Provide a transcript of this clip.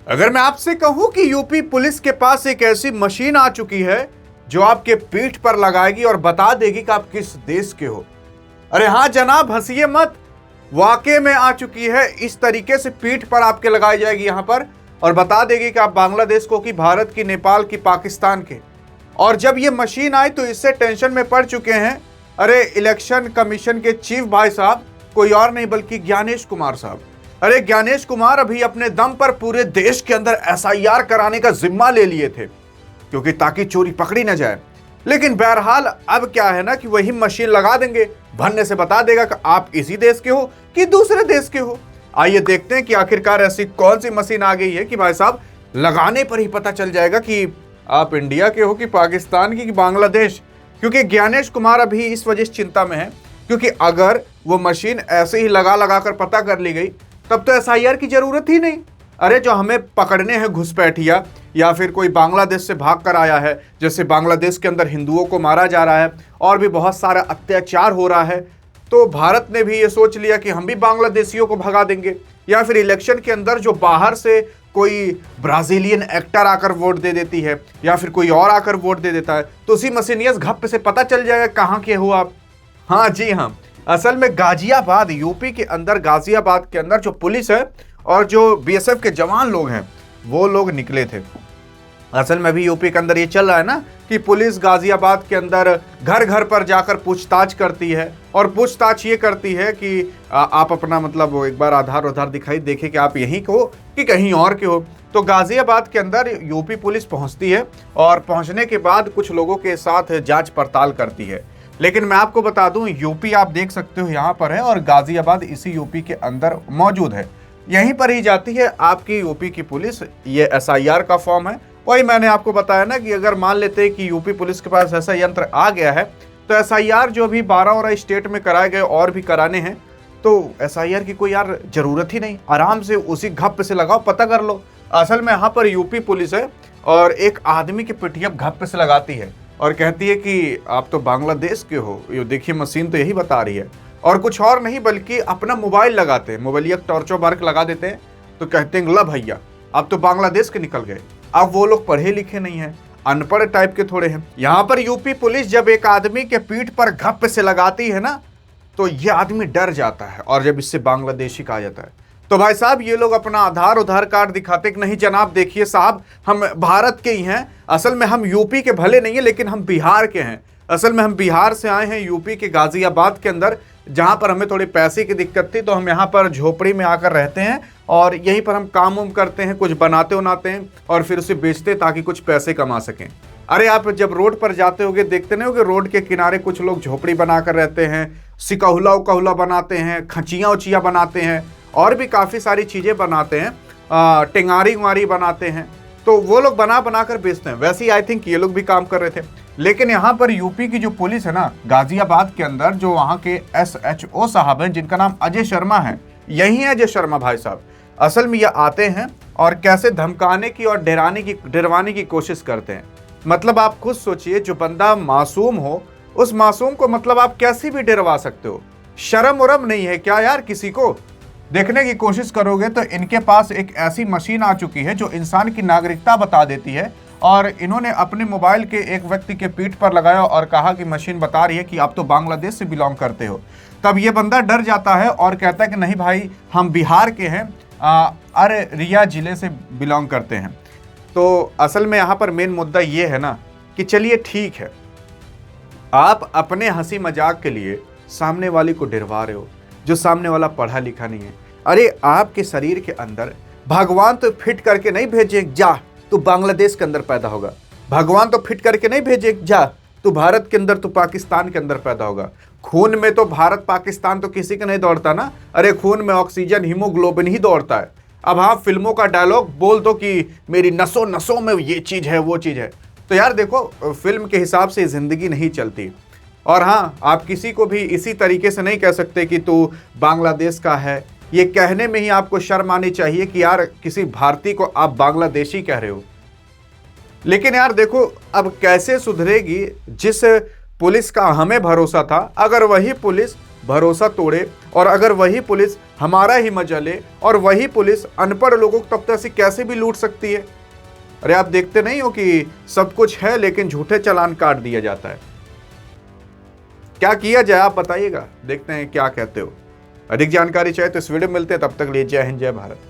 अगर मैं आपसे कहूं कि यूपी पुलिस के पास एक ऐसी मशीन आ चुकी है जो आपके पीठ पर लगाएगी और बता देगी कि आप किस देश के हो। अरे हां जनाब, हंसिए मत, वाकई में आ चुकी है। इस तरीके से पीठ पर आपके लगाई जाएगी यहां पर और बता देगी कि आप बांग्लादेश को, कि भारत की, नेपाल की, पाकिस्तान के। और जब ये मशीन आई तो इससे टेंशन में पड़ चुके हैं अरे इलेक्शन कमीशन के चीफ भाई साहब, कोई और नहीं बल्कि ज्ञानेश कुमार साहब। अरे ज्ञानेश कुमार अभी अपने दम पर पूरे देश के अंदर एसआईआर कराने का जिम्मा ले लिए थे, क्योंकि ताकि चोरी पकड़ी ना जाए। लेकिन बहरहाल अब क्या है ना कि वही मशीन लगा देंगे, भन्ने से बता देगा कि आप इसी देश के हो कि दूसरे देश के हो। आइए देखते हैं कि आखिरकार ऐसी कौन सी मशीन आ गई है कि भाई साहब लगाने पर ही पता चल जाएगा कि आप इंडिया के हो कि पाकिस्तान की, कि बांग्लादेश। क्योंकि ज्ञानेश कुमार अभी इस वजह से चिंता में है, क्योंकि अगर वो मशीन ऐसे ही लगा लगा कर पता कर ली गई तब तो एसआईआर की जरूरत ही नहीं। अरे जो हमें पकड़ने हैं घुसपैठिया या फिर कोई बांग्लादेश से भाग कर आया है, जैसे बांग्लादेश के अंदर हिंदुओं को मारा जा रहा है और भी बहुत सारा अत्याचार हो रहा है, तो भारत ने भी ये सोच लिया कि हम भी बांग्लादेशियों को भगा देंगे। या फिर इलेक्शन के अंदर जो बाहर से कोई ब्राजीलियन एक्टर आकर वोट दे देती है या फिर कोई और आकर वोट दे देता है, तो उसी मशीनियस घप से पता चल जाएगा कहाँ के हो आप। हाँ जी हाँ, असल में गाजियाबाद, यूपी के अंदर गाजियाबाद के अंदर जो पुलिस है और जो बीएसएफ के जवान लोग हैं वो लोग निकले थे। असल में भी यूपी के अंदर ये चल रहा है ना कि पुलिस गाजियाबाद के अंदर घर घर पर जाकर पूछताछ करती है और पूछताछ ये करती है कि आप अपना मतलब एक बार आधार दिखाई देखे कि आप यहीं के हो कि कहीं और के हो। तो गाजियाबाद के अंदर यूपी पुलिस पहुंचती है और पहुंचने के बाद कुछ लोगों के साथ जांच पड़ताल करती है। लेकिन मैं आपको बता दूं, यूपी आप देख सकते हो यहाँ पर है और गाजियाबाद इसी यूपी के अंदर मौजूद है। यहीं पर ही जाती है आपकी यूपी की पुलिस। ये एसआईआर का फॉर्म है। वही मैंने आपको बताया ना कि अगर मान लेते हैं कि यूपी पुलिस के पास ऐसा यंत्र आ गया है तो एसआईआर जो अभी 12 और स्टेट में कराए गए और भी कराने हैं, तो एसआईआर की कोई यार जरूरत ही नहीं, आराम से उसी घप से लगाओ, पता कर लो। असल में यहाँ पर यूपी पुलिस है और एक आदमी की पिटिया घप से लगाती है और कहती है कि आप तो बांग्लादेश के हो। ये देखिए मशीन तो यही बता रही है और कुछ और नहीं बल्कि अपना मोबाइल लगाते हैं, मोबाइल टॉर्चो मार्क लगा देते हैं, तो कहते हैं ला भैया आप तो बांग्लादेश के निकल गए। अब वो लोग पढ़े लिखे नहीं हैं, अनपढ़ टाइप के थोड़े हैं। यहाँ पर यूपी पुलिस जब एक आदमी के पीठ पर घप से लगाती है ना तो ये आदमी डर जाता है और जब इससे बांग्लादेशी कहा जाता है तो भाई साहब ये लोग अपना आधार कार्ड दिखाते कि नहीं जनाब देखिए साहब हम भारत के ही हैं, असल में हम यूपी के भले नहीं है लेकिन हम बिहार के हैं। असल में हम बिहार से आए हैं, यूपी के गाजियाबाद के अंदर, जहाँ पर हमें थोड़ी पैसे की दिक्कत थी तो हम यहाँ पर झोपड़ी में आकर रहते हैं और यहीं पर हम काम उम करते हैं, कुछ बनाते उनाते हैं और फिर उसे बेचते ताकि कुछ पैसे कमा सकें। अरे आप जब रोड पर जाते होगे देखते नहीं होगे रोड के किनारे कुछ लोग झोपड़ी बनाकर रहते हैं, सिकहुला उकहुला बनाते हैं, खचियाँ उचियाँ बनाते हैं और भी काफ़ी सारी चीज़ें बनाते हैं, टेंगारी उंगारी बनाते हैं, तो वो लोग बना बना कर बेचते हैं। वैसे ही आई थिंक ये लोग भी काम कर रहे थे। लेकिन यहाँ पर यूपी की जो पुलिस है ना गाजियाबाद के अंदर, जो वहाँ के एसएचओ साहब हैं जिनका नाम अजय शर्मा है, यही है अजय शर्मा भाई साहब। असल में ये आते हैं और कैसे धमकाने की और डरवाने की कोशिश करते हैं। मतलब आप खुद सोचिए, जो बंदा मासूम हो उस मासूम को मतलब आप कैसे भी डरवा सकते हो। शर्म उरम नहीं है क्या यार किसी को? देखने की कोशिश करोगे तो इनके पास एक ऐसी मशीन आ चुकी है जो इंसान की नागरिकता बता देती है और इन्होंने अपने मोबाइल के एक व्यक्ति के पीठ पर लगाया और कहा कि मशीन बता रही है कि आप तो बांग्लादेश से बिलोंग करते हो। तब ये बंदा डर जाता है और कहता है कि नहीं भाई हम बिहार के हैं, अररिया जिले से बिलोंग करते हैं। तो असल में यहाँ पर मेन मुद्दा ये है ना कि चलिए ठीक है, आप अपने हंसी मजाक के लिए सामने वाले को डरवा रहे हो जो सामने वाला पढ़ा लिखा नहीं है। अरे आपके शरीर के अंदर भगवान तो फिट करके नहीं भेजे जा तू बांग्लादेश के अंदर पैदा होगा, भगवान तो फिट करके नहीं भेजे जा तू भारत के अंदर, तू पाकिस्तान के अंदर पैदा होगा। खून में तो भारत पाकिस्तान तो किसी का नहीं दौड़ता ना, अरे खून में ऑक्सीजन हीमोग्लोबिन ही दौड़ता है। अब हाँ फिल्मों का डायलॉग बोल दो कि मेरी नसों नसों में ये चीज़ है वो चीज़ है, तो यार देखो फिल्म के हिसाब से ज़िंदगी नहीं चलती। और हाँ आप किसी को भी इसी तरीके से नहीं कह सकते कि तू बांग्लादेश का है। ये कहने में ही आपको शर्म आनी चाहिए कि यार किसी भारतीय को आप बांग्लादेशी कह रहे हो। लेकिन यार देखो अब कैसे सुधरेगी जिस पुलिस का हमें भरोसा था, अगर वही पुलिस भरोसा तोड़े, और अगर वही पुलिस हमारा ही मजा ले और वही पुलिस अनपढ़ लोगों को तब तक कैसे भी लूट सकती है। अरे आप देखते नहीं हो कि सब कुछ है लेकिन झूठे चालान काट दिया जाता है। क्या किया जाए आप बताइएगा, देखते हैं क्या कहते हो। अधिक जानकारी चाहिए तो इस वीडियो में मिलते हैं, तब तक लिए जय हिंद जय भारत।